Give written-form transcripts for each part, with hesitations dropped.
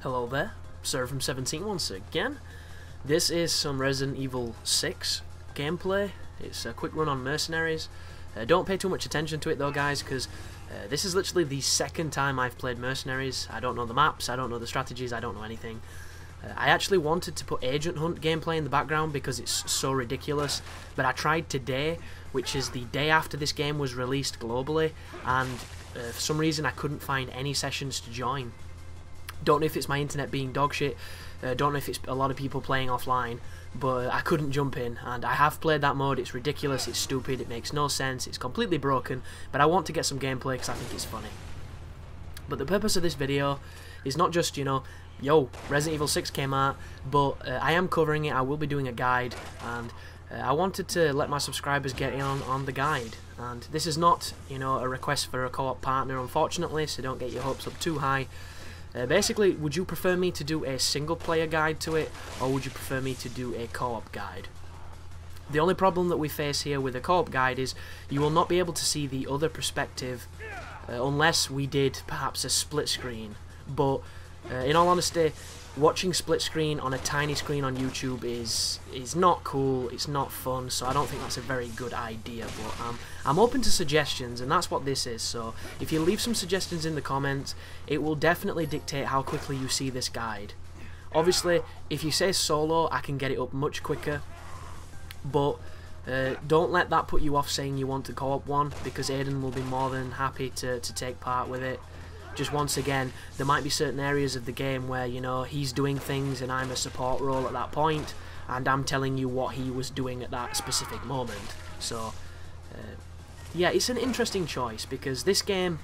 Hello there, Sir from 17 once again. This is some Resident Evil 6 gameplay. It's a quick run on Mercenaries. Don't pay too much attention to it though, guys, because this is literally the second time I've played Mercenaries. I don't know the maps, I don't know the strategies, I don't know anything. I actually wanted to put Agent Hunt gameplay in the background because it's so ridiculous, but I tried today, which is the day after this game was released globally, and for some reason I couldn't find any sessions to join. Don't know if it's my internet being dogshit, don't know if it's a lot of people playing offline, but I couldn't jump in, and I have played that mode. It's ridiculous, it's stupid, it makes no sense, it's completely broken, but I want to get some gameplay because I think it's funny. But the purpose of this video is not just, you know, yo, Resident Evil 6 came out, but I am covering it, I will be doing a guide, and I wanted to let my subscribers get in on the guide. And this is not, you know, a request for a co-op partner, unfortunately, so don't get your hopes up too high. Basically, would you prefer me to do a single player guide to it, or would you prefer me to do a co-op guide? The only problem that we face here with a co-op guide is you will not be able to see the other perspective unless we did perhaps a split screen. But in all honesty, watching split screen on a tiny screen on YouTube is not cool, it's not fun, so I don't think that's a very good idea. But I'm open to suggestions, and that's what this is. So if you leave some suggestions in the comments, it will definitely dictate how quickly you see this guide. Obviously, if you say solo, I can get it up much quicker, but don't let that put you off saying you want to co-op one, because Aiden will be more than happy to take part with it. Just once again, there might be certain areas of the game where, you know, he's doing things and I'm a support role at that point, and I'm telling you what he was doing at that specific moment. So, yeah, it's an interesting choice, because this game,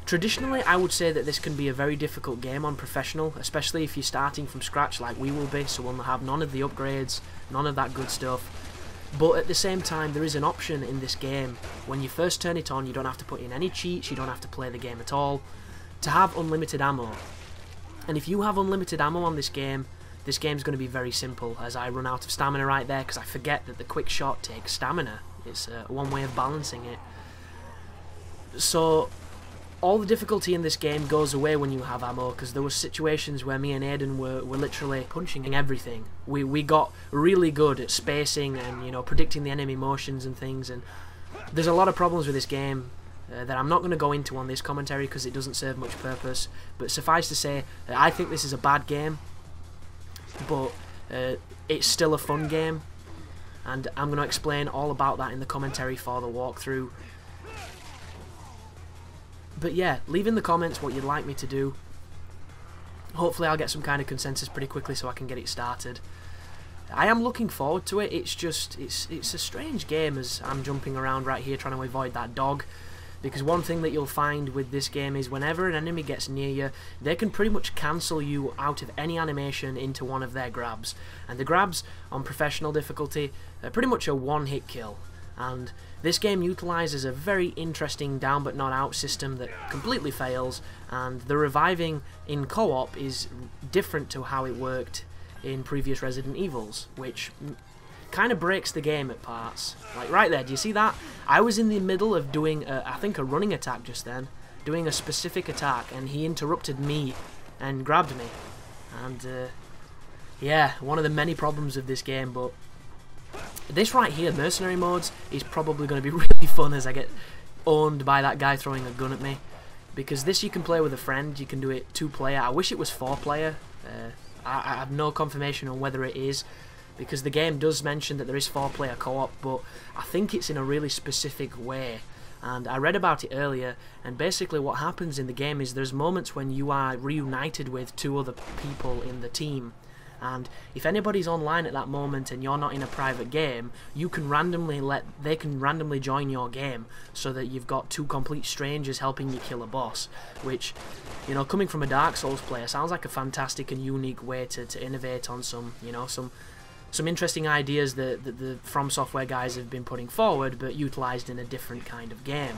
traditionally I would say that this can be a very difficult game on professional, especially if you're starting from scratch like we will be, so we'll have none of the upgrades, none of that good stuff. But at the same time, there is an option in this game. When you first turn it on, you don't have to put in any cheats, you don't have to play the game at all, to have unlimited ammo. And if you have unlimited ammo on this game's going to be very simple, as I run out of stamina right there because I forget that the quick shot takes stamina. It's one way of balancing it. So all the difficulty in this game goes away when you have ammo, because there were situations where me and Aiden were literally punching everything. We got really good at spacing and, you know, predicting the enemy motions and things, and there's a lot of problems with this game that I'm not going to go into on this commentary because it doesn't serve much purpose. But suffice to say, I think this is a bad game, but it's still a fun game, and I'm going to explain all about that in the commentary for the walkthrough. But yeah, leave in the comments what you'd like me to do. Hopefully I'll get some kind of consensus pretty quickly so I can get it started. I am looking forward to it. It's just, it's a strange game as I'm jumping around right here trying to avoid that dog. Because one thing that you'll find with this game is whenever an enemy gets near you, they can pretty much cancel you out of any animation into one of their grabs. And the grabs on professional difficulty are pretty much a one-hit kill. And this game utilises a very interesting down but not out system that completely fails, and the reviving in co-op is different to how it worked in previous Resident Evils, which kind of breaks the game at parts. Like right there, do you see that? I was in the middle of doing, I think, a running attack just then, doing a specific attack, and he interrupted me and grabbed me. And yeah, one of the many problems of this game. But this right here, mercenary modes, is probably going to be really fun as I get owned by that guy throwing a gun at me. Because this you can play with a friend, you can do it 2-player. I wish it was 4-player. I have no confirmation on whether it is, because the game does mention that there is 4-player co-op, but I think it's in a really specific way. And I read about it earlier, and basically what happens in the game is there's moments when you are reunited with 2 other people in the team. And if anybody's online at that moment and you're not in a private game, you can they can randomly join your game, so that you've got 2 complete strangers helping you kill a boss, which, you know, coming from a Dark Souls player, sounds like a fantastic and unique way to innovate on some, you know, some interesting ideas that the From Software guys have been putting forward, but utilised in a different kind of game.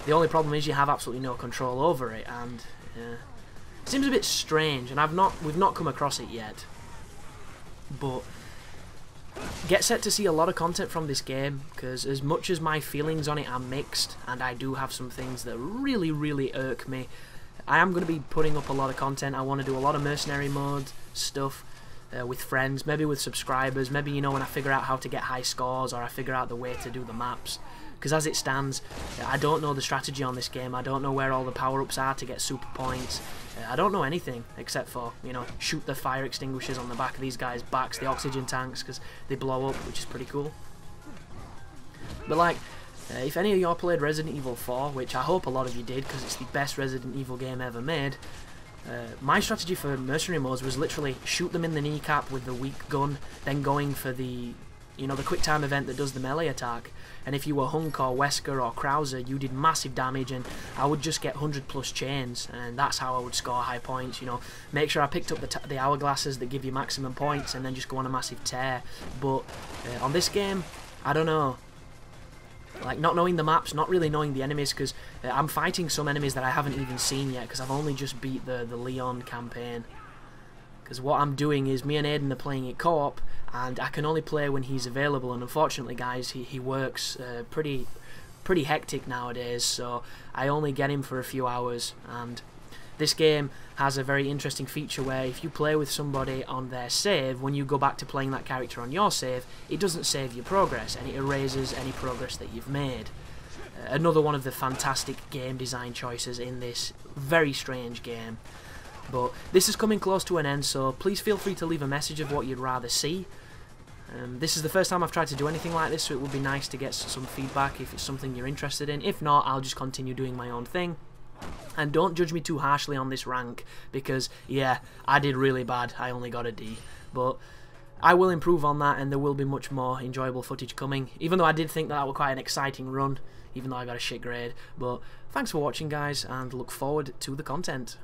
The only problem is you have absolutely no control over it, and it seems a bit strange, and we've not come across it yet. But get set to see a lot of content from this game, because as much as my feelings on it are mixed, and I do have some things that really, really irk me, I am going to be putting up a lot of content. I want to do a lot of mercenary mode stuff with friends, maybe with subscribers, maybe, you know, when I figure out how to get high scores, or I figure out the way to do the maps. Because as it stands, I don't know the strategy on this game. I don't know where all the power-ups are to get super points. I don't know anything except for, you know, shoot the fire extinguishers on the back of these guys' backs, the oxygen tanks, because they blow up, which is pretty cool. But like, if any of y'all played Resident Evil 4, which I hope a lot of you did, because it's the best Resident Evil game ever made, my strategy for mercenary modes was literally shoot them in the kneecap with the weak gun, then going for the, you know, the quick time event that does the melee attack. And if you were Hunk or Wesker or Krauser, you did massive damage, and I would just get 100 plus chains, and that's how I would score high points. You know, make sure I picked up the hourglasses that give you maximum points, and then just go on a massive tear. But on this game, I don't know. Like, not knowing the maps, not really knowing the enemies, because I'm fighting some enemies that I haven't even seen yet, because I've only just beat the Leon campaign. Because what I'm doing is, me and Aiden are playing it co-op, and I can only play when he's available, and unfortunately, guys, he works pretty hectic nowadays, so I only get him for a few hours. And this game has a very interesting feature where if you play with somebody on their save, when you go back to playing that character on your save, it doesn't save your progress, and it erases any progress that you've made. Another one of the fantastic game design choices in this very strange game. But this is coming close to an end, so please feel free to leave a message of what you'd rather see. This is the first time I've tried to do anything like this, so it would be nice to get some feedback if it's something you're interested in. If not, I'll just continue doing my own thing. And don't judge me too harshly on this rank, because, yeah, I did really bad. I only got a D. But I will improve on that, and there will be much more enjoyable footage coming. Even though I did think that was quite an exciting run, even though I got a shit grade. But thanks for watching, guys, and look forward to the content.